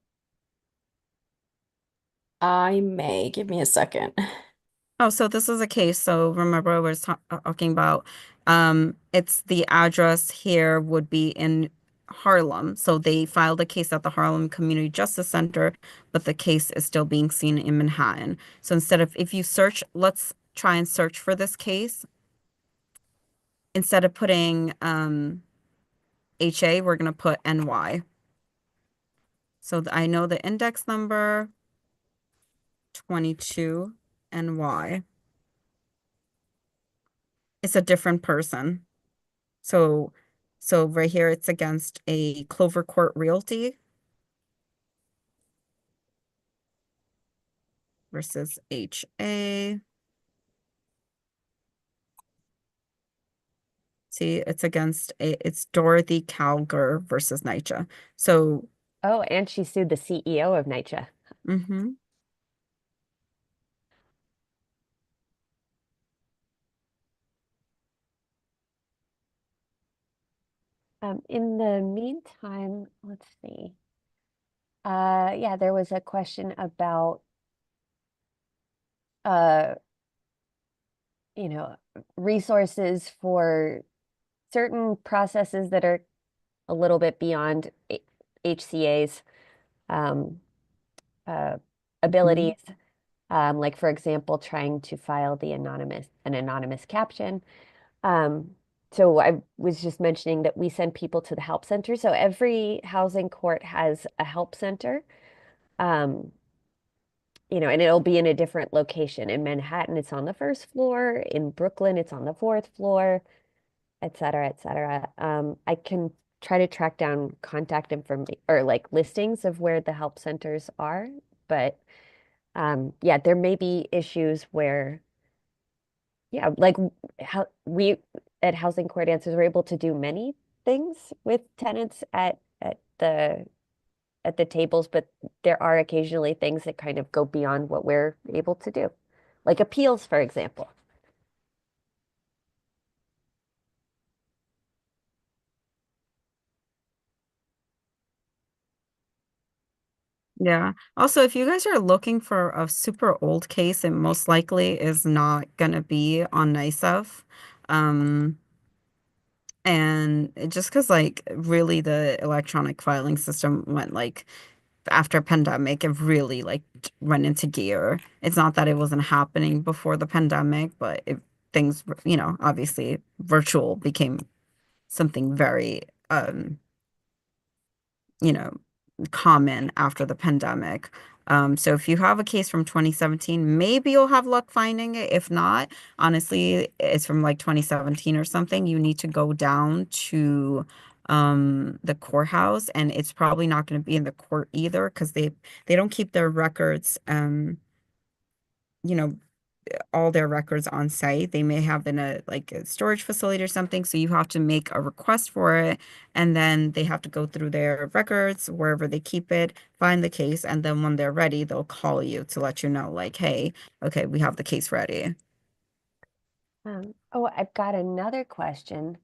I may. Give me a second. Oh, so this is a case. So remember, I was talking about it's the address here would be in Harlem. So they filed a case at the Harlem Community Justice Center, but the case is still being seen in Manhattan. So instead of if you search, let's try and search for this case. Instead of putting HA, we're gonna put NY. So I know the index number 22 NY. It's a different person. So, so right here, it's against a Clover Court Realty versus HA. See, it's against it's Dorothy Calger versus NYCHA. So, Oh, and she sued the CEO of NYCHA. mm-hmm. In the meantime, let's see. Yeah, there was a question about uh, you know, resources for certain processes that are a little bit beyond HCA's um, uh, Mhm. abilities. Like for example, trying to file an anonymous caption. Um, so I was just mentioning that we send people to the help center. So every housing court has a help center. Um, and it'll be in a different location. In Manhattan, it's on the first floor. In Brooklyn, it's on the fourth floor, et cetera, et cetera. I can try to track down contact information or like listings of where the help centers are, but yeah, there may be issues where, yeah, like how we at Housing Court Answers were able to do many things with tenants at the tables, but there are occasionally things that kind of go beyond what we're able to do, like appeals, for example. Yeah. Also, if you guys are looking for a super old case, it most likely is not gonna be on NYSEF. Um, and just because like really the electronic filing system went like after pandemic, it really like went into gear. It's not that it wasn't happening before the pandemic, but things, obviously virtual became something very, you know, common after the pandemic. So if you have a case from 2017, maybe you'll have luck finding it. If not, honestly, it's from like 2017 or something. You need to go down to the courthouse, and it's probably not going to be in the court either because they don't keep their records you know all their records on site. They may have in a like a storage facility or something. So you have to make a request for it, and then they have to go through their records wherever they keep it, find the case, and then when they're ready, they'll call you to let you know, like, hey, okay, we have the case ready. Oh, I've got another question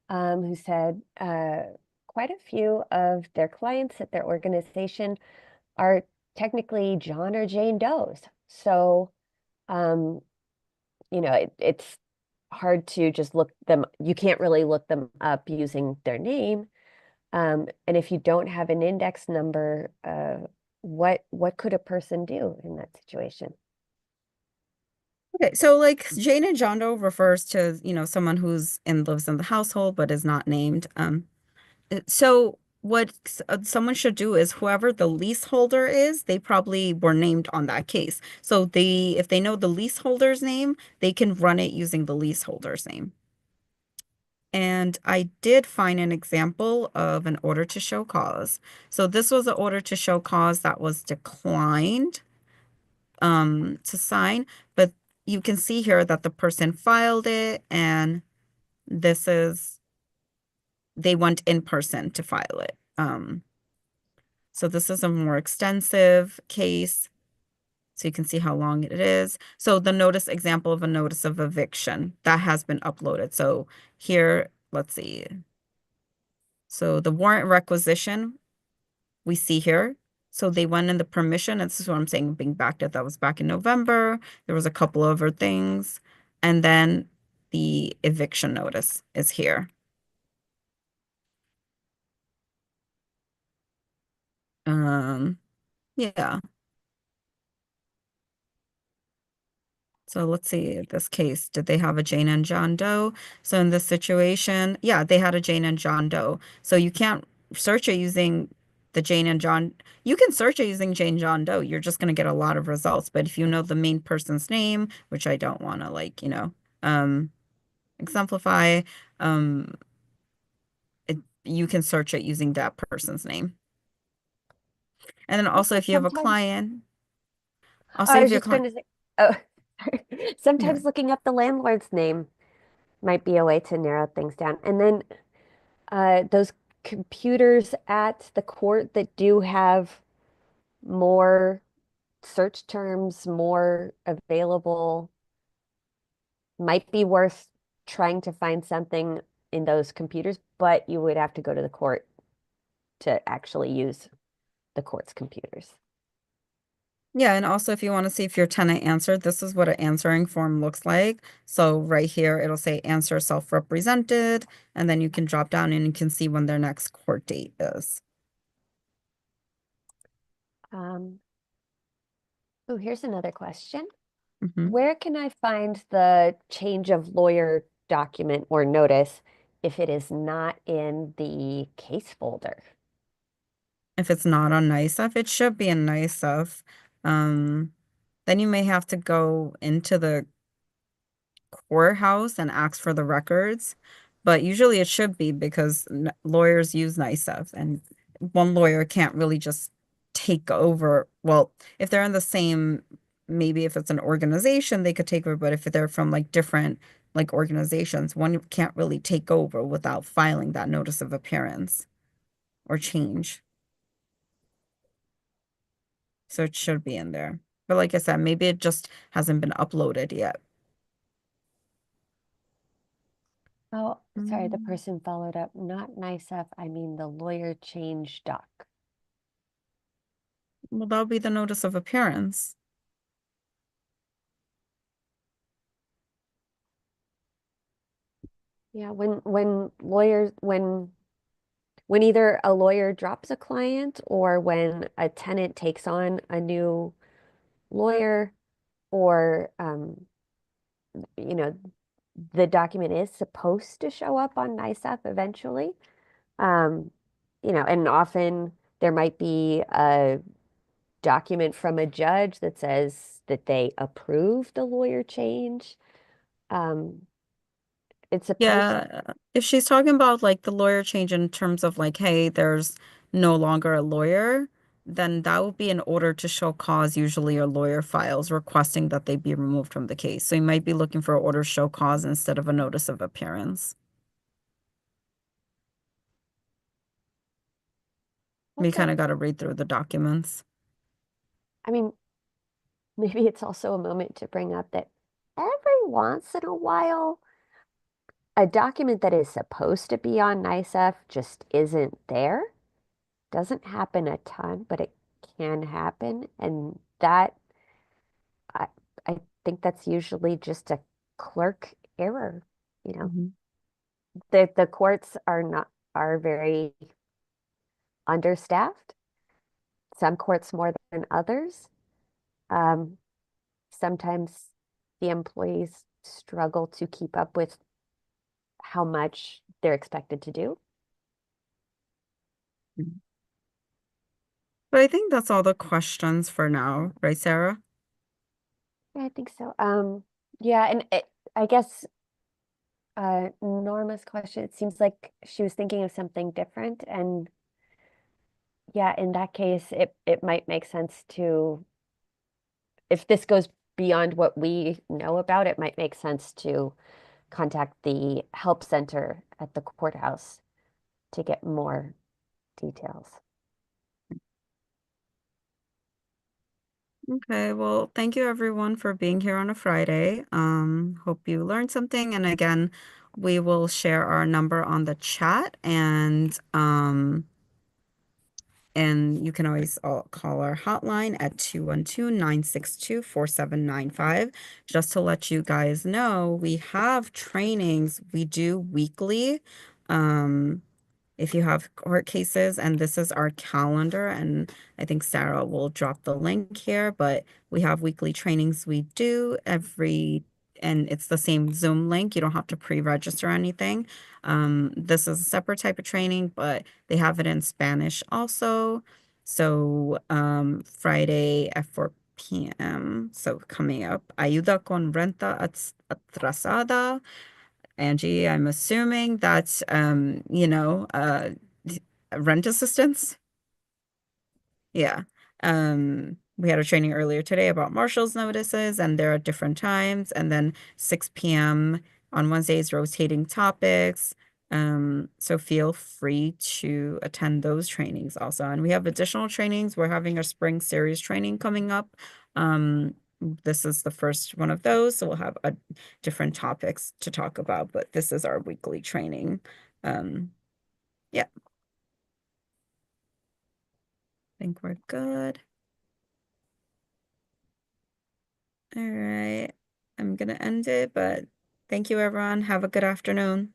who said quite a few of their clients at their organization are technically John or Jane Does. So, um, it's hard to just look them, you can't really look them up using their name. And if you don't have an index number, what could a person do in that situation? Okay, so like Jane and John Doe refers to, someone who's in lives in the household but is not named. So what someone should do is whoever the leaseholder is, they probably were named on that case. So if they know the leaseholder's name, they can run it using the leaseholder's name. And I did find an example of an order to show cause. So this was an order to show cause that was declined to sign, but you can see here that the person filed it, and this is they went in person to file it. So this is a more extensive case. So you can see how long it is. So the notice example of a notice of eviction that has been uploaded. So here, let's see. So the warrant requisition we see here. So they went in the permission. And this is what I'm saying, being backed up. That was back in November. There was a couple other things. And then the eviction notice is here. Yeah. So let's see this case. Did they have a Jane and John Doe? So in this situation, yeah, they had a Jane and John Doe. So you can't search it using the Jane and John. You can search it using Jane John Doe. You're just going to get a lot of results. But if you know the main person's name, which I don't want to like, um, exemplify, um, you can search it using that person's name. And then also if you have a Sometimes client, also I if was you have a just client, going to say, oh, sorry. yeah. Sometimes looking up the landlord's name might be a way to narrow things down. And then those computers at the court that do have more search terms, more available, might be worth trying to find something in those computers, but you would have to go to the court to actually use the court's computers. Yeah, and also if you want to see if your tenant answered, this is what an answering form looks like. So right here, it'll say answer self-represented, and then you can drop down and you can see when their next court date is. Um, oh, here's another question. Mhm. Where can I find the change of lawyer document or notice if it is not in the case folder? If it's not on NYSEF, it should be in NYSEF. Um, then you may have to go into the courthouse and ask for the records, but usually it should be because lawyers use NYSEF, and one lawyer can't really just take over. Well, if they're in the same, maybe if it's an organization, they could take over, but if they're from like different like organizations, one can't really take over without filing that notice of appearance or change. So it should be in there. But like I said, maybe it just hasn't been uploaded yet. Oh, sorry, the Mm. person followed up. Not NICEF, I mean the lawyer change doc. Well, that'll be the notice of appearance. Yeah, when lawyers when either a lawyer drops a client or when a tenant takes on a new lawyer or you know, the document is supposed to show up on NICEF eventually. Um, and often there might be a document from a judge that says that they approve the lawyer change. Um, it's supposed, Yeah, if she's talking about like the lawyer change in terms of like, hey, there's no longer a lawyer, then that would be an order to show cause, usually a lawyer files requesting that they be removed from the case. So you might be looking for an order to show cause instead of a notice of appearance. You okay. kind of got to read through the documents. I mean, maybe it's also a moment to bring up that every once in a while, a document that is supposed to be on NICEF just isn't there. Doesn't happen a ton, but it can happen. And that, I, I think that's usually just a clerk error. You know, Mhm. the courts are very understaffed, some courts more than others. Um, Sometimes the employees struggle to keep up with how much they're expected to do. But I think that's all the questions for now, right, Sarah? Yeah, I think so. Yeah, and I guess Norma's question, it seems like she was thinking of something different. And yeah, in that case, it might make sense to, if this goes beyond what we know about, it might make sense to contact the help center at the courthouse to get more details. Okay, well, thank you everyone for being here on a Friday. Hope you learned something. And again, we will share our number on the chat and you can always call our hotline at 212-962-4795. Just to let you guys know, we have trainings we do weekly. Um, if you have court cases, and this is our calendar, and I think Sarah will drop the link here, but we have weekly trainings we do and it's the same Zoom link. You don't have to pre-register anything. This is a separate type of training, but they have it in Spanish also. So Friday at 4 p.m. So coming up, ayuda con renta atrasada. Angie, I'm assuming that's rent assistance. Yeah. We had a training earlier today about Marshall's notices, and they're at different times, and then 6 p.m. on Wednesdays, rotating topics. So feel free to attend those trainings also. And we have additional trainings. We're having a spring series training coming up. This is the first one of those, so we'll have different topics to talk about, but this is our weekly training. Yeah, I think we're good. All right. I'm gonna end it, but thank you, everyone. Have a good afternoon.